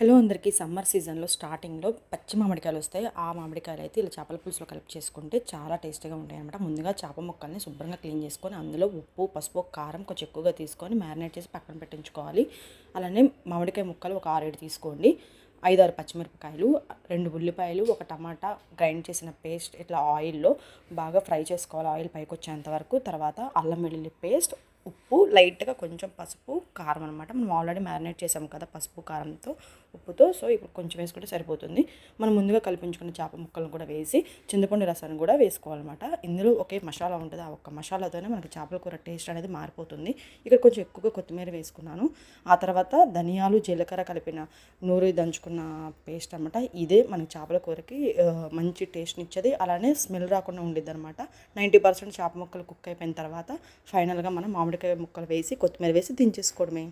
Hello అందరికీ. Summer సీజన్లో స్టార్టింగ్లో పచ్చి మామిడికాయలు వస్తాయి. ఆ మామిడికాయలు అయితే ఇలా చేపల పులుసులో కలిపి చేసుకుంటే చాలా టేస్టీగా ఉంటాయి అనమాట. ముందుగా చేప ముక్కల్ని శుభ్రంగా క్లీన్ చేసుకొని అందులో ఉప్పు, పసుపు, కారం కొంచెం ఎక్కువగా తీసుకొని మ్యారినేట్ చేసి పక్కన పెట్టించుకోవాలి. అలానే మామిడికాయ ముక్కలు ఒక 6-7 తీసుకోండి. 5-6 పచ్చిమిరపకాయలు, 2 ఉల్లిపాయలు, ఒక టమాటా గ్రైండ్ చేసిన పేస్ట్ ఇట్లా ఆయిల్లో బాగా ఫ్రై చేసుకోవాలి, ఆయిల్ పైకి వచ్చేంత వరకు. తర్వాత అల్లం వెల్లుల్లి పేస్ట్, ఉప్పు, లైట్గా కొంచెం పసుపు, కారం అనమాట. మనం ఆల్రెడీ మ్యారినేట్ చేసాం కదా పసుపు కారంతో, ఉప్పుతో. సో ఇప్పుడు కొంచెం వేసుకుంటే సరిపోతుంది. మనం ముందుగా కలిపించుకున్న చేప ముక్కలను కూడా వేసి చింతపండు రసాన్ని కూడా వేసుకోవాలన్నమాట. ఇందులో ఒకే మసాలా ఉంటుంది. ఆ ఒక్క మసాలాతోనే మనకి చేపల కూర టేస్ట్ అనేది మారిపోతుంది. ఇక్కడ కొంచెం ఎక్కువగా కొత్తిమీర వేసుకున్నాను. ఆ తర్వాత ధనియాలు, జీలకర్ర కలిపిన నూరి దంచుకున్న పేస్ట్ అనమాట. ఇదే మనకి చేపల కూరకి మంచి టేస్ట్ని ఇచ్చేది. అలానే స్మెల్ రాకుండా ఉండిద్ది అనమాట. 90% చేప ముక్కలు కుక్ అయిపోయిన తర్వాత ఫైనల్గా మనం మామిడికాయ ముక్కలు వేసి కొత్తిమీర వేసి దించేసుకోవడమే.